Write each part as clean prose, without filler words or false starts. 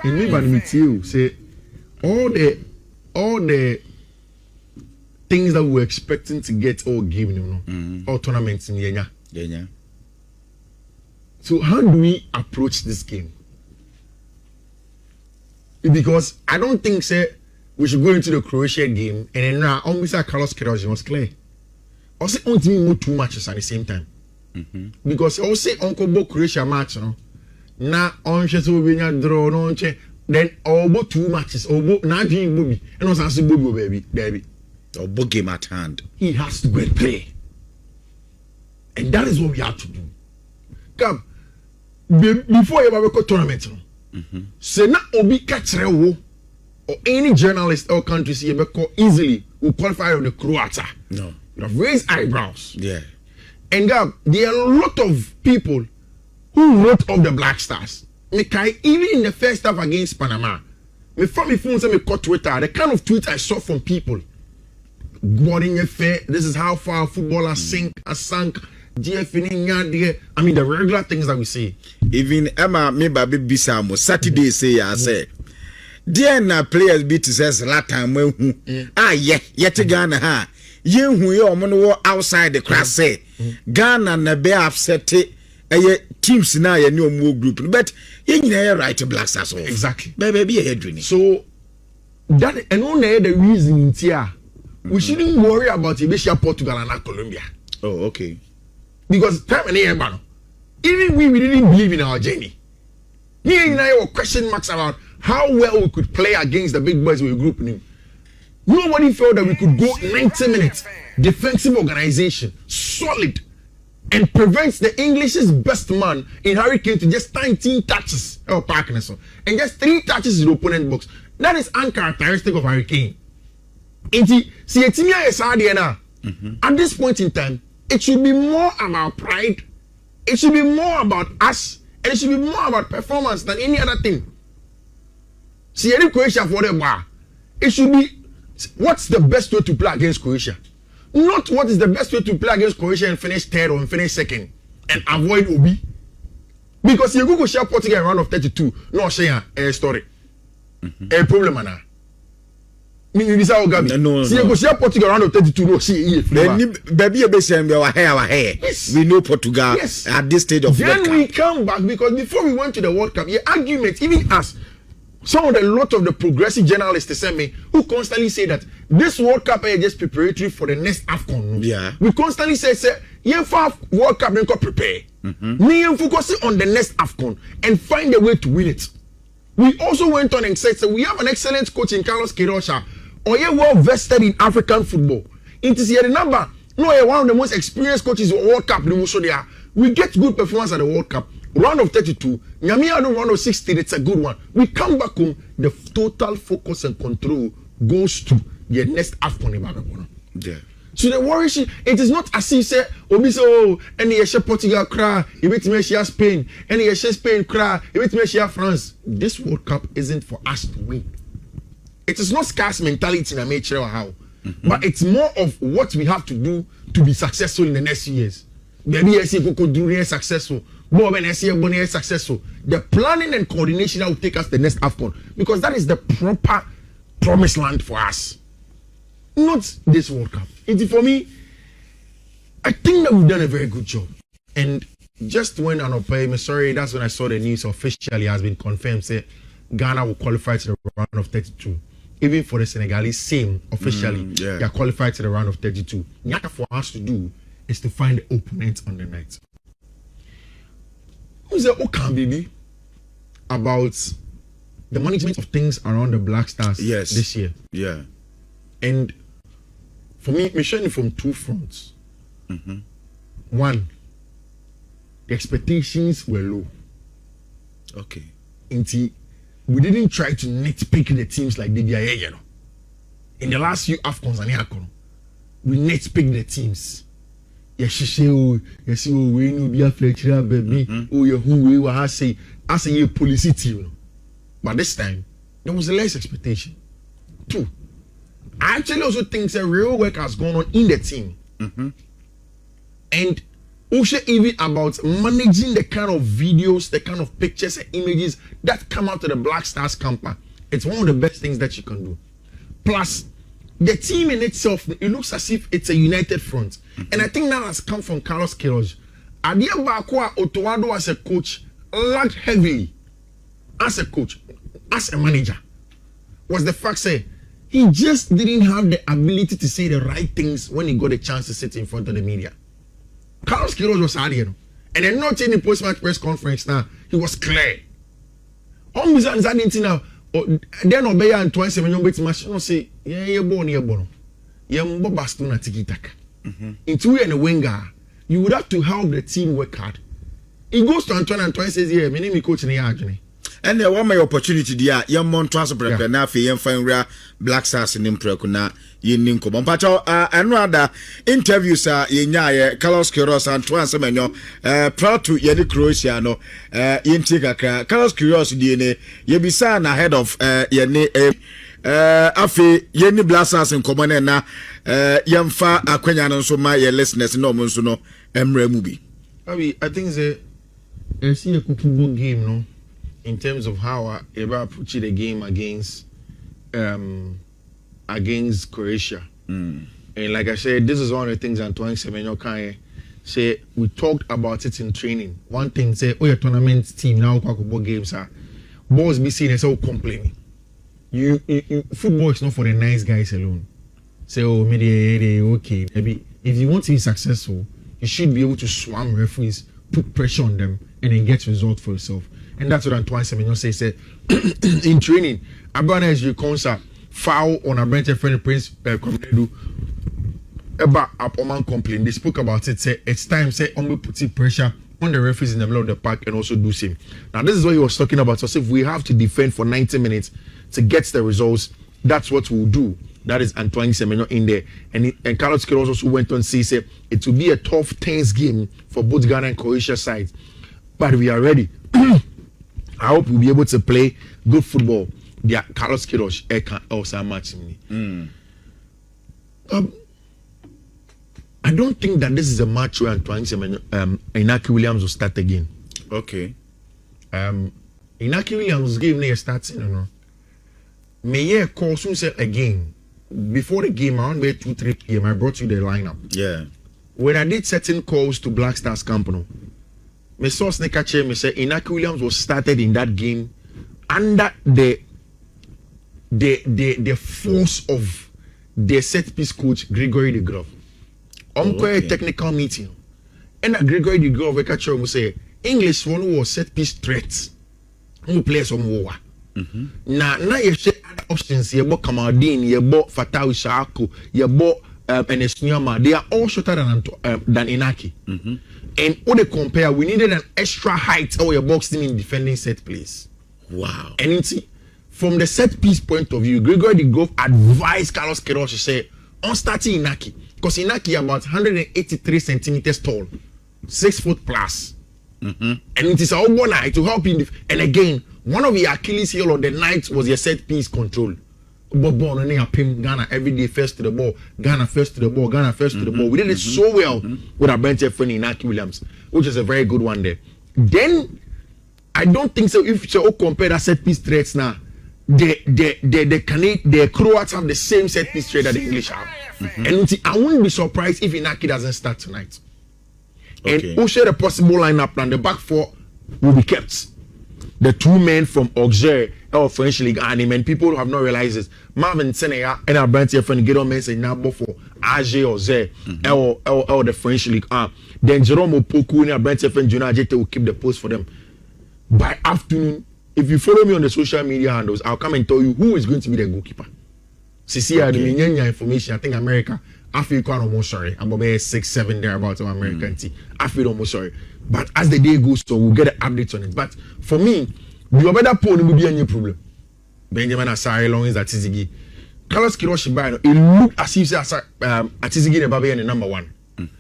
in me, but with you say all the things that we were expecting to get all given, you know, all tournaments in Yenya. Yeah. So how do we approach this game? Because I don't think say we should go into the Croatia game and then now Mr. Carlos Queiroz was clear. Also, on to me two matches at the same time. Because also Uncle Bo Croatia match, no. Now on just over draw no then all 2 matches, all now doing Bobby and also answer Bobby baby. Or book game at hand. He has to go and play. And that is what we have to do. Come before you ever go tournament. Say na obi catchre wo or any journalist or country see you easily will qualify on the Croatia. No. You have raised eyebrows. Yeah. And there are a lot of people who wrote off the Blackstars. Even in the first half against Panama, from my phone, me caught Twitter, the kind of tweets I saw from people. This is how far footballers sank. I mean, the regular things that we say. Even Emma, me baby Bisamo, Saturday say, I say, dear na players beat says Latin when yet Ghana ha. You who you are outside the class say Ghana na be upset teams now a new more group, but you know right to Blackstars. Exactly. Baby, a dream. So that and only the reason in here we shouldn't worry about Ibisha, Portugal, and Colombia. Oh, okay. Because time and year, even we didn't believe in our journey. Me and I were question marks about how well we could play against the big boys we were grouping. Nobody felt that we could go 90 minutes, defensive organization, solid, and prevents the English's best man in Hurricane to just 19 touches, and just 3 touches in the opponent box. That is uncharacteristic of Hurricane. At this point in time, it should be more about pride, it should be more about us, and it should be more about performance than any other thing. See, any Croatia for the bar, it should be what's the best way to play against Croatia, not what is the best way to play against Croatia and finish third or finish second and avoid Obi. Because you go share Portugal in round of 32, no share a story, a problem now. No. See, you go share Portugal round of 32, no see. Baby, our hair. Yes. We know Portugal at this stage of then we come back because before we went to the World Cup, argument, even us. A lot of the progressive journalists send me who constantly say that this World Cup is just preparatory for the next AFCON. Yeah. We constantly say World Cup then prepare. Me focus on the next AFCON and find a way to win it. We also went on and said we have an excellent coach in Carlos Queiroz, or you're well vested in African football. It is here the number. No, you're one of the most experienced coaches in World Cup. We get good performance at the World Cup. Round of 32, round of 16, it's a good one. We come back home, the total focus and control goes to the next AFCON. Yeah. So the worry, it is not as if say, oh, any Portugal cry, you bet me share Spain, any Spain cry, you bet me share France. This World Cup isn't for us to win. It is not scarce mentality in a nature or how, but it's more of what we have to do to be successful in the next years. Maybe I see Coco do successful. More when I see a successful. The planning and coordination that will take us the next AFCON, because that is the proper promised land for us. Not this World Cup. For me, I think that we've done a very good job. And just when sorry, that's when I saw the news officially has been confirmed. Say Ghana will qualify to the round of 32. Even for the Senegalese, same officially, they are qualified to the round of 32. What for us to do is to find the opponent on the night. Who's the baby about the management of things around the Blackstars this year? Yeah. And for me, we're showing from 2 fronts. One, the expectations were low. Okay. We didn't try to nitpick the teams like DBIA, In the last few AFCONs, we nitpicked the teams. We know be a fletcher, baby. Oh, who we I say a policy team. But this time, there was less expectation. 2, I actually also think that real work has gone on in the team. And Also, even about managing the kind of videos, the kind of pictures and images that come out of the Blackstars camp. It's one of the best things that you can do. Plus, the team in itself, it looks as if it's a united front. And I think that has come from Carlos Queiroz. Adia Bakwa Otoado as a coach lagged heavily as a coach, as a manager. Was the fact say he just didn't have the ability to say the right things when he got a chance to sit in front of the media. Carlos Queiroz was out here, and then not in the post-match press conference now, he was clear. Now, then obey and twice when you bet match, no say, yeah, born, yeah, bastuna tiki taka. Into and a winger, you would have to help the team work hard. He goes to Antoine and twice says, yeah, my name is coach in the Arjuni. And there one my opportunity there, young Montrose prepare na fi young fine Blackstars in Improcuna, yin ninko. But and rather interviews yin Carlos Queiroz and Antoine Semenyo, proud to Yeni Croatia no yin tika Carlos Queiroz DNA, Yebisa ahead of Yeni afi Yeni Blackstars in common na yamfa akwenya no so ma ye listeners no mo so no emre mu bi. I think the see a football game no. In terms of how I ever approach the game against Croatia. And like I said, this is one of the things Antoine Semenyo can say. We talked about it in training. One thing say, oh, your tournament team now football games are balls be seen as all complaining. You football is not for the nice guys alone. Say, oh, maybe okay. Maybe if you want to be successful, you should be able to swam referees, put pressure on them, and then get results for yourself. And that's what Antoine Semenyo said in training. Abana is your concert foul on a bench friend Prince Comredu about Apoman complain. They spoke about it. Say it's time. Say only putting pressure on the referees in the middle of the park and also do same. Now this is what he was talking about. So if we have to defend for 90 minutes to get the results, that's what we'll do. That is Antoine Semenyo in there. And Carlos Queiroz also went on to say it will be a tough, tense game for both Ghana and Croatia sides, but we are ready. I hope we'll be able to play good football. Yeah, Carlos Queiroz can also match me. I don't think that this is a match where Antoine Semenyo, Inaki Williams will start again. Okay. Inaki Williams game near starting, you know. May call soon said again. Before the game, around 2-3 p.m., I brought you the lineup. Yeah. When I did certain calls to Blackstars Company, me saw Snake Chair, me say Inaki Williams was started in that game under the force of the set piece coach Gregory de Grove. A technical meeting. And Gregory de Grove catcher will say English one was set piece threats. Who plays some war. Now you say other options, you bought Kamaldeen, you bought Fatau Shako, you bought Enesnyama. They are all shorter than Inaki. And when they compare, we needed an extra height or your box team in defending set plays. Wow. And it's, from the set piece point of view, Gregory de Grove advised Carlos Queiroz to say, on starting Inaki. Because Inaki is about 183 centimeters tall, 6 foot plus. And it is all one eye to help him. And again, one of the Achilles heel of the night was your set piece control. Ghana every day first to the ball, Ghana first to the ball, Ghana first to the ball. We did it so well with our bench friend Inaki Williams, which is a very good one there. Then I don't think so. If you compare that set piece threats now, the Croats have the same set piece threat that the English have. And I wouldn't be surprised if Inaki doesn't start tonight. And also the possible lineup and the back four will be kept. The two men from Auxerre or French League and people have not realized this. Marvin Senea and our brand friend get on men say now for AG or Zé or the French League. Then Jerome Opoku and our brand friend Junior Ajete will keep the post for them. By afternoon, if you follow me on the social media handles, I'll come and tell you who is going to be the goalkeeper. See, I mean, information. I think America. I feel quite almost sorry. I'm about 6-7 there about American team. I feel almost sorry. But as the day goes, so we'll get an update on it. But for me, the better point will be a new problem. Benjamin Asare long is at Tizigi. Carlos Queiroz, it looked as if Atizigi never be the number one.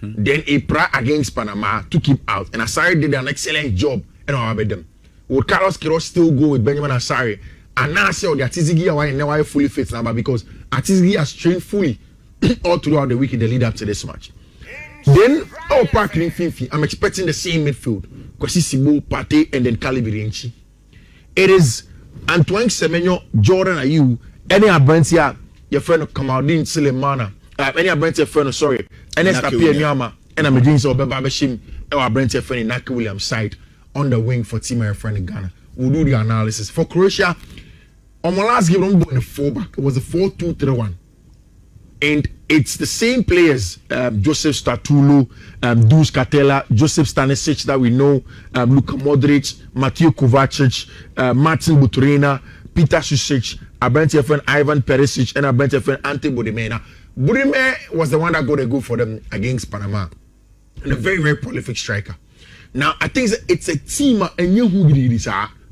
Then a prayer against Panama took him out, and Asare did an excellent job. And I bet them. Would Carlos Queiroz still go with Benjamin Asare? And now I say the Atizigi are never fully fit now because Atizigi has trained fully all throughout the week in the lead up to this match. Then our park in Fifi, I'm expecting the same midfield. Kwasi Sibo, Partey, and then Calibirinchi. It is Antoine Semenyo, Jordan Ayew, any Abrantia, your friend of Kamaldeen Sulemana, any Abrantia friend, sorry, and Esther Nyama, and I'm a jeans or Babashim, our Abrantia friend in Naki Williams side on the wing for team my friend in Ghana. We'll do the analysis. For Croatia, on my last game, I'm going a 4-back. It was a 4-2-3-1. And it's the same players, Joseph Statulo, Duš Katela, Joseph Stanisic that we know, Luka Modric, Mateo Kovacic, Martin Buturina, Peter Susic, Abrantia friend Ivan Perisic, and Abrantia friend Ante Budimena. Budimena was the one that got a goal for them against Panama. And a very, very prolific striker. Now, I think it's a team, and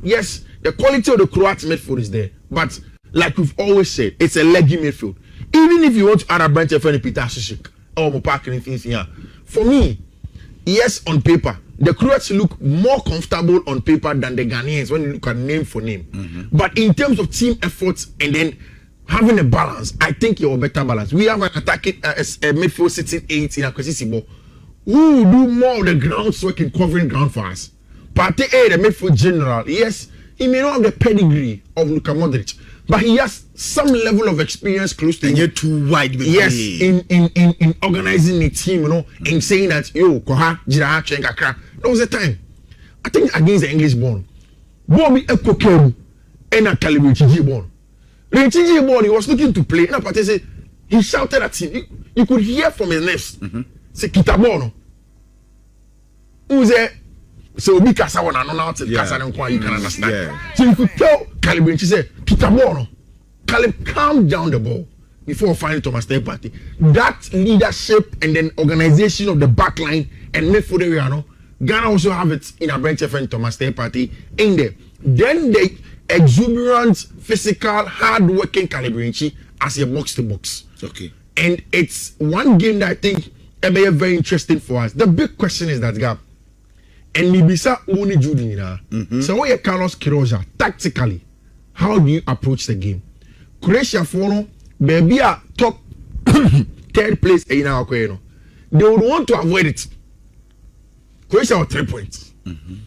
yes, the quality of the Croats midfield is there. But like we've always said, it's a leggy midfield. Even if you want to add a branch of any Peter Susic or Mopak and things here, for me, yes, on paper, the Croats look more comfortable on paper than the Ghanaians when you look at name for name. Mm-hmm. But in terms of team efforts and then having a balance, I think you're a better balance. We have an attacking a midfield sitting 8 in Akwasi Sibo who will do more of the groundwork in covering ground for us. Partey, the midfield general, yes, he may not have the pedigree of Luka Modric, but he has some level of experience close to him. And you're too wide. Yes, in organizing a team, you know, in saying that, yo, Koha, Jira, Chenkakra. There was a time, I think against the English born, Bobby Ekokeru, and a Calibre born. The born, he was looking to play, and Partey said, he shouted at him. You could hear from his lips, say, Kitabono. Who's there? So we kasa wana no na to kasa na nkwa you can understand. Yeah. So if you tell Caleb she say Kitabono, Caleb calm down the ball before finding Thomas Partey. That leadership and then organization of the back line and midfield area, no, Ghana also have it in a branch of Thomas Partey in there. Then the exuberant, physical, hard-working Calibrinchi as a box to box. Okay. And it's one game that I think will be very interesting for us. The big question is that gap. And Mibisa only Judy now. So what Carlos Quiroga tactically, how do you approach the game? Croatia for baby a top third place in our They would want to avoid it. Croatia are 3 points.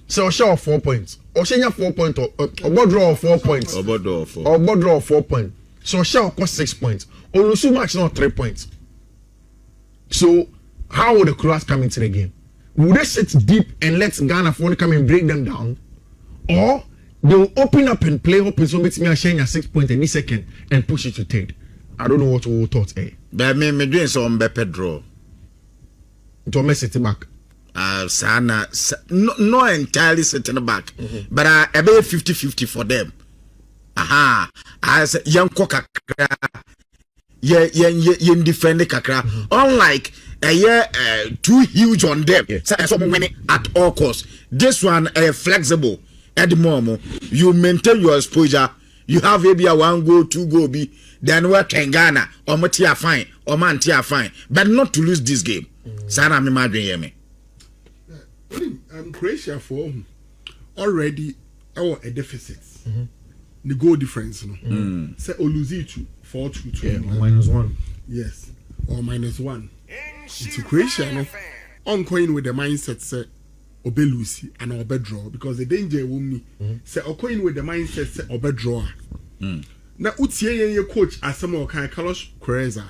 So Osha 4 points. Oshenya 4 points or draw 4 points. Or draw 4 points. So Osha cost 6 points. Olusu match not 3 points. So how would the Croats come into the game? Would they sit deep and let Ghana phone come and break them down? Or they will open up and play up and so make me sharing a 6 point any second and push it to third. I don't know what we thought, eh? But me doing some better draw. To mess it back. Sana no entirely sitting back. But I about 50-50 for them. Aha. As young coca yen defend the kakra. Unlike a year too huge on them. So winning at all costs. This one flexible at the moment. You maintain your exposure. You have maybe a 1 goal, 2 goal be then work in Ghana or Matia fine or Mantia fine. But not to lose this game. Sana me madre me. Croatia for already our a deficit. The goal difference, no. Say Oluzichu 4-2-2. -1. Yes, or -1. Into Croatia, no. On coin with the mindset say obelusi and obedraw because the danger will me say coin with the mindset say obedraw. Now utie ye coach asemo kan Carlos Quiroga.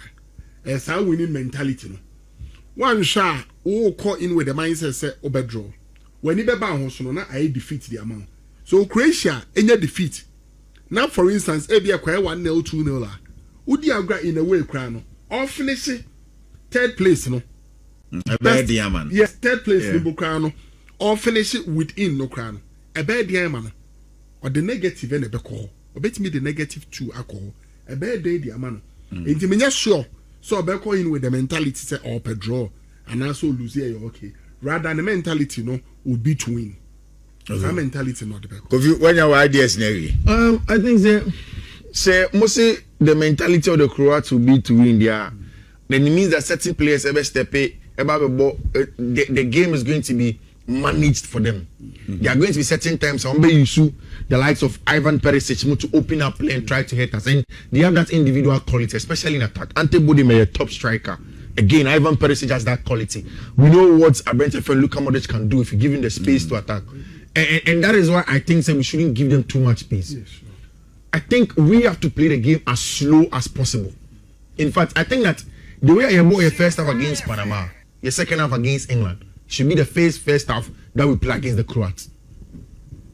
As our winning mentality, no. One shot who call in with the mindset say obedraw. When he be ban ho so no na I defeat the amount. So Croatia any defeat. Now for instance, e be akwa 1-0 2-0 la. Udi agra in a way kra no. Or finish third place no. Yes, third place in Bukrano. Or finish it within no crown. A bad diamond. Or the negative and a call. Or bet me the negative 2 alcohol. A bad day diamond. Intimate sure. So back in with the mentality say or per draw and also lose here okay. Rather than the mentality no would be to win. That mentality not the back. When your ideas Neri? I think say mostly the mentality of the Croats will be to win there. Then it means that certain players ever step about the game is going to be managed for them. There are going to be certain times the likes of Ivan Perisic to open up play and try to hit us. And they have that individual quality, especially in attack. Ante Budimena, a top striker. Again, Ivan Perisic has that quality. We know what Abrente and Luka Modric can do if you give him the space to attack. And that is why I think we shouldn't give them too much space. Yeah, sure. I think we have to play the game as slow as possible. In fact, I think that the way I bought your first half against Panama, your second half against England, should be the first half that we play against the Croats.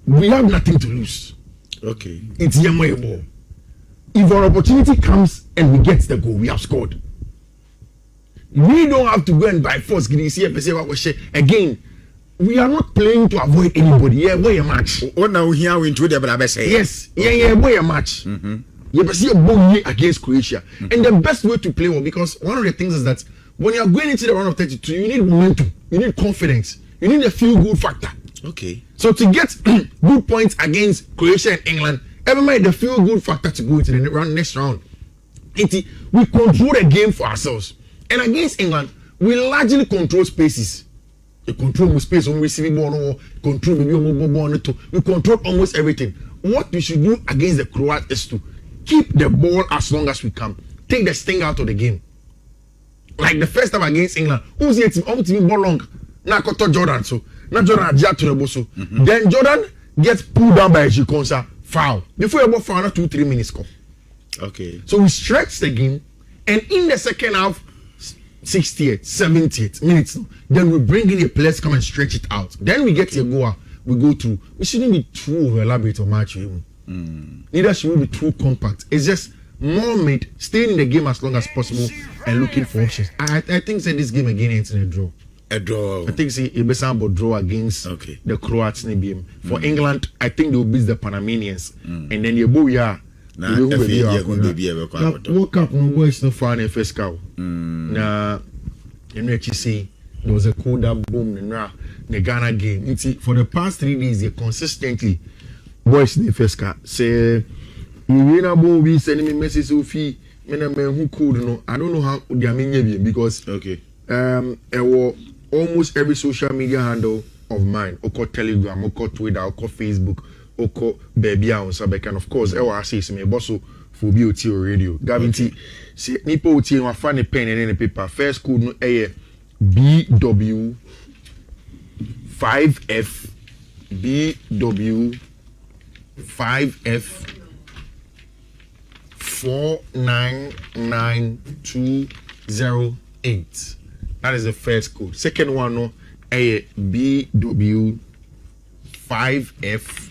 We have nothing to lose. Okay. It's Yamo ball. If our opportunity comes and we get the goal, we have scored. We don't have to go and by force again. We are not playing to avoid anybody. Yeah, boy, a match. Oh, now here we into the Brabes. Yes, yeah, boy, a match. You see a boy against Croatia, and the best way to play well, because one of the things is that when you are going into the round of 32, you need momentum, you need confidence, you need a feel-good factor. Okay. So to get good points against Croatia and England, everybody the feel-good factor to go into the next round. We control the game for ourselves, and against England, we largely control spaces. You control space on receiving ball, control maybe ball. We control almost everything. What we should do against the Croats is to keep the ball as long as we can. Take the sting out of the game. Like the first time against England, who's the team ball long? Now Jordan, so now Jordan adjust to the ball. So then Jordan gets pulled down by Jikonsa, foul. Before you ball foul, 2-3 minutes score. Okay. So we stretch the game, and in the second half, 68, 78 minutes, then we bring in the players come and stretch it out. Then we get a goal, we go through. We shouldn't be too elaborate or match even. Neither should we be too compact. It's just more mid, staying in the game as long as possible and looking for options. I think this game again ends in a draw. A draw. I think it be some draw against the Croats. For England, I think they will beat the Panamanians, and then the Booyah. World Cup no boys no far in first cow. Na you know say there was a cool boom in the Ghana game. For the past 3 days they consistently boys in the first car say you we sending me message Sophie who could no. I don't know how they are mean because almost every social media handle of mine, or Telegram, or Twitter, or Facebook, or baby on Sabek, and of course, I say some bosso for BOT or radio. Gavin see Nipo T and find a pen and any paper. First code no BW 5F BW 5F 499208. That is the first code. Second one no BW 5F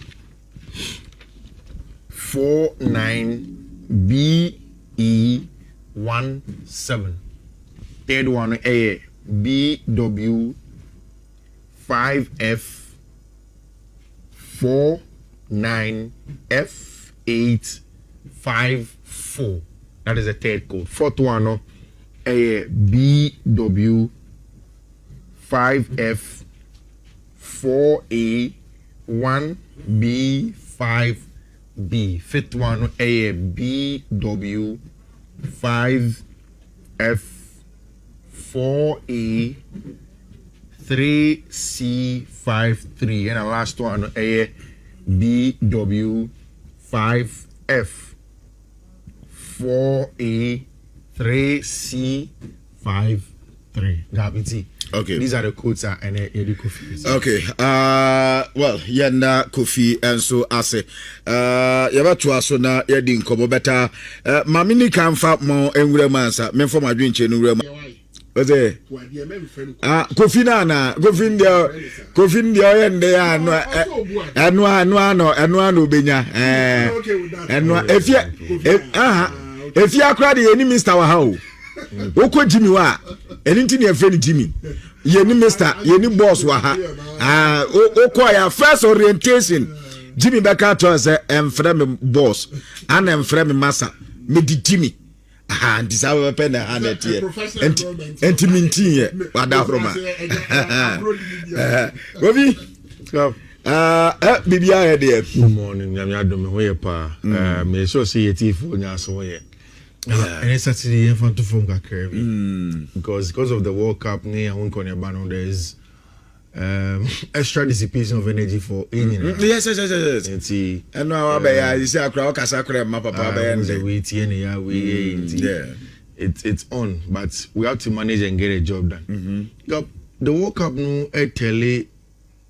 49BE17. Third one BW 5F 49F854. That is the third code. Fourth one BW 5F 4A1B5B. Fifth one BW 5F 4A3C53. And the last one BW 5F 4A3C53. Okay. These are the codes and Eddie Kofi. Okay. Well, yanda Kofi and so ase. Yaba to aso na yedi nkomo beta. Mamini kan fa mo enwure mansa. Me for my drink enwure ma. Oze. Kofi na Kofi ndia yende ya anu benya. Efia akra de eni Mr. Wahao. Oko Jimmy wa eninti ne friend Jimmy yeni Mr. yeni boss wa ha oko ya first orientation Jimmy beka to say emfrem me boss and emfrem me master me di Jimmy and this our pen and it enti minti ye wada froma Robi bibia he dey good morning nyame adom ho ye pa me so say yeti fo nya so ye. And it's Saturday in front of because of the World Cup, there's extra dissipation of energy for eating. Yes. And now you see a crowd, Casacre, Mapa, it's on, but we have to manage and get a job done. The World Cup no tell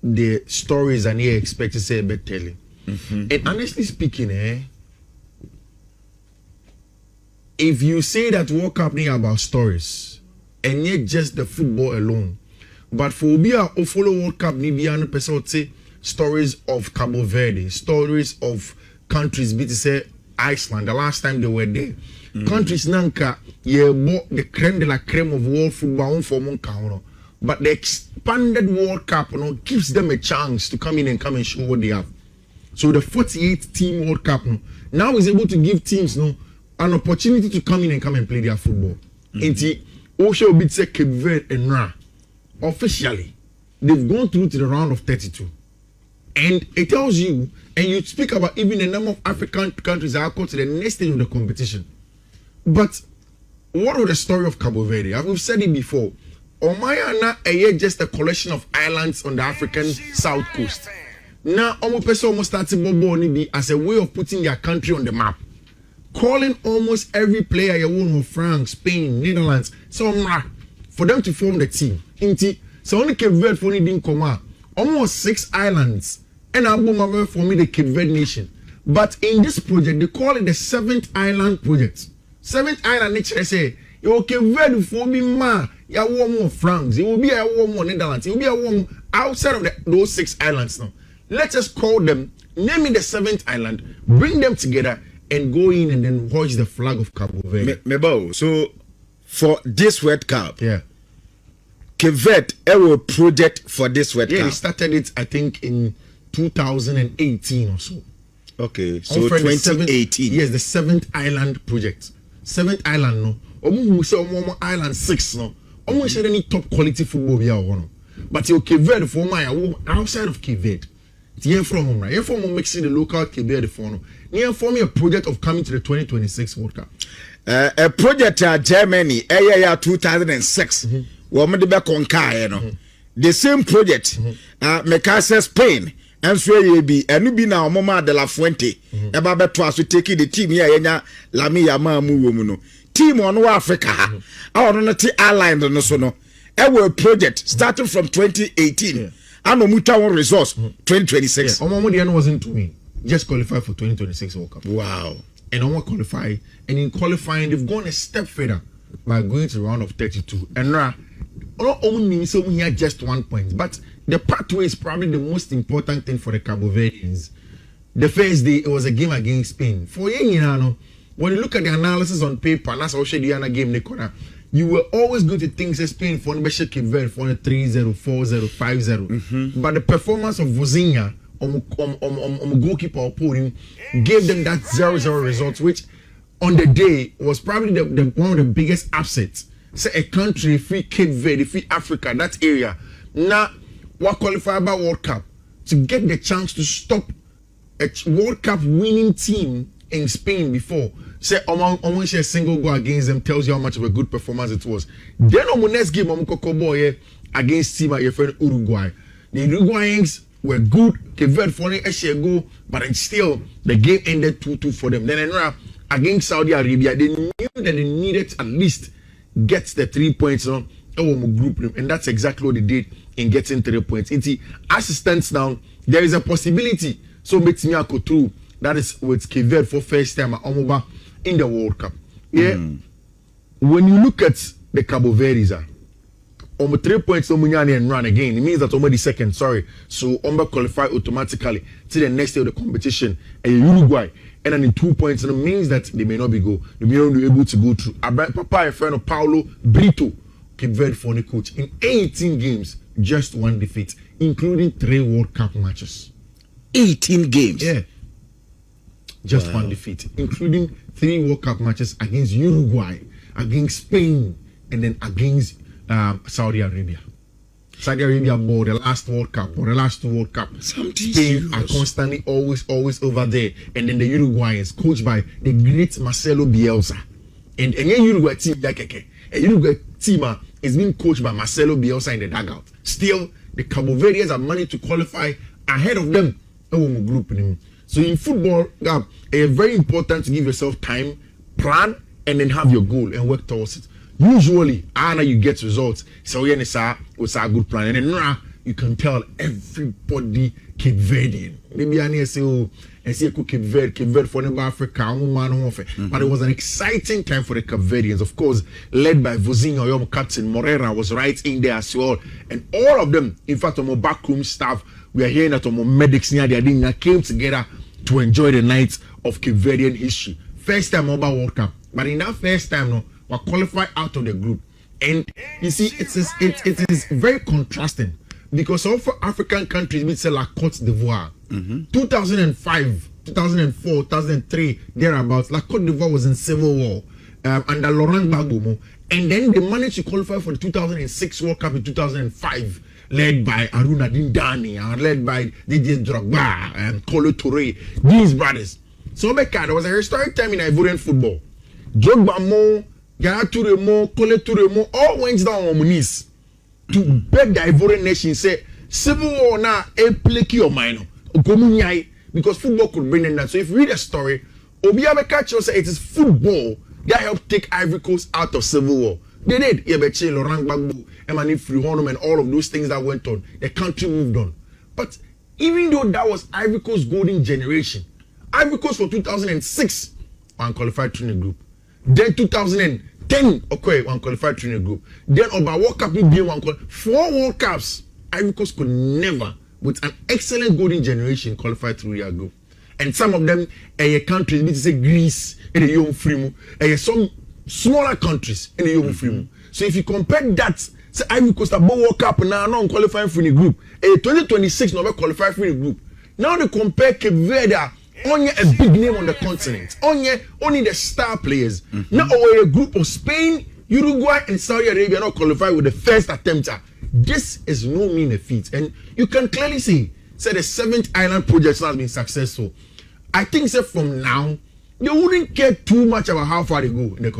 the stories and you expect to say a bit telling. And honestly speaking, if you say that World Cup is about stories and yet just the football alone, but for Obia or follow World Cup, maybe a person say stories of Cabo Verde, stories of countries, be to say Iceland, the last time they were there. Countries nanka bought the creme de la creme of world football for Moncano. But the expanded World Cup gives them a chance to come in and show what they have. So the 48 team World Cup now is able to give teams an opportunity to come in and play their football. Inti Osho beat say Cape Verde and Ra. Officially, they've gone through to the round of 32. And it tells you, and you speak about even the number of African countries that are called to the next stage of the competition. But what was the story of Cabo Verde? I've said it before. Omayana is just a collection of islands on the African south coast. Now, almost started Bobo as a way of putting their country on the map. Calling almost every player you want of France, Spain, Netherlands, for them to form the team. So only Cape Verde for didn't come out. Almost 6 islands. And I'm for me the Cape Verde nation. But in this project, they call it the 7th Island Project. 7th Island, they say, you Cape Verde for me, ma, you want more France, you will be a warm more Netherlands, you will be a warm outside of those 6 islands now. Let's just call them, name it the 7th Island, bring them together, and go in and then hoist the flag of Cabo Verde. Mebo, so for this World Cup, Cape Verde a project for this World Cup. Yeah, they started it, I think, in 2018 or so. Okay, so 2018. Yes, the 7th Island Project. 7th Island, no. Omo say omo Island 6, no. Omo share any top quality football we are one. But you Cape Verde for my outside of Cape Verde. Here from home, right? Here from home mixing the local Cape Verde for no. Near for me a project of coming to the 2026 World Cup. A project Germany, 2006. Woman de back on car, you know. The same project, Mecasa Spain, and so you be, and you be now Mama de la Fuente, about twice to take the team here, La Mia Mamu, team on Africa, our Nati Island, no so no. Our project starting from 2018, and no mutual resource 2026. Omomodian wasn't to me, just qualify for 2026 World Cup. Wow. And Omo qualify, and in qualifying, they've gone a step further by going to the round of 32. And now, only so we had just 1 point, but the pathway is probably the most important thing for the Cabo Verdeans. The first day it was a game against Spain. For you, when you look at the analysis on paper, and that's how the game you were always going to think that Spain for the Cape Verde for 3-0, 4-0, 5-0. But the performance of Vozinha goalkeeper opponent gave them that 0-0 result, which on the day was probably one of the biggest upsets. Say a country, free Cape Verde, free Africa, that area. Now, what qualified by World Cup to get the chance to stop a World Cup winning team in Spain before. Say, almost a single goal against them tells you how much of a good performance it was. Then on the next game, against team your friend Uruguay. The Uruguayans were good. Cape Verde for a goal, but still the game ended 2-2 for them. Then against Saudi Arabia, they knew that they needed at least get the 3 points on group, and that's exactly what they did in getting 3 points. It's assistance now. There is a possibility. So makes me go through. That is with Cape Verde for first time in the World Cup. Yeah. When you look at the Cabo Verdes, 3 points and run again. It means that the second. Sorry. So qualify automatically to the next day of the competition. And Uruguay. And then in 2 points, it means that they may not be able to go through. Papa, a friend of Paulo Brito, Cape Verde for the coach. In 18 games, just 1 defeat, including 3 World Cup matches. 18 games? Yeah. Just 1 defeat, including 3 World Cup matches against Uruguay, against Spain, and then against Saudi Arabia. Saudi Arabia bought the last World Cup or the last 2 World Cup. Spain are constantly always over there. And then the Uruguayans, coached by the great Marcelo Bielsa. And a Uruguay team, a Uruguay team is being coached by Marcelo Bielsa in the dugout. Still, the Cabo Verdeans are managed to qualify ahead of them. So in football, it's very important to give yourself time, plan, and then have your goal and work towards it. Usually, after you get results, so it's a good plan, and then you can tell everybody Cape Verdean. Maybe I say, oh, and see Cape Verde for Africa, but it was an exciting time for the Cape Verdeans, of course, led by Vozinho, your captain Moreira was right in there as well, and all of them, in fact, our backroom staff, we are hearing that our medics near the Adina came together to enjoy the night of Cape Verdean history. First time Mobile World Cup, but in that first time, no, we qualified out of the group, and you see, it is very contrasting. Because all for African countries, we say like Cote d'Ivoire. 2005, 2004, 2003, thereabouts, like Cote d'Ivoire was in civil war under Laurent Gbagbo. And then they managed to qualify for the 2006 World Cup in 2005, led by Aruna Dindani, and led by Didier Drogba and Kolo Touré, these brothers. So there was a historic time in Ivorian football. Drogba Mo, Yaya Touré Mo, Kolo Touré Mo, all went down on knees to beg the Ivorian nation, say, civil war now, a play your mind, because football could bring in that. So if you read a story, Obiabeka say it is football that helped take Ivory Coast out of civil war. They did. Yebeche, Laurent Gbagbo, Emmanuel Frihonum, and all of those things that went on. The country moved on. But even though that was Ivory Coast's golden generation, Ivory Coast for 2006 one qualified training group. Then 2010, okay, one qualified training group. Then about World Cup, we one 4 World Cups. Ivory Coast could never, with an excellent golden generation, qualify through their group. And some of them, countries, we say Greece, and the young free, some smaller countries in the young free. So if you compare that, say Ivory Coast about World Cup now, not qualifying for the group. 2026 not qualify for the group. Now they compare Cape Verde, only a big name on the continent, only the star players. Now a group of Spain, Uruguay, and Saudi Arabia not qualify with the first attempt. This is no mean a feat, and you can clearly see, say the 7th island project has been successful. I think, say from now, they wouldn't care too much about how far they go in the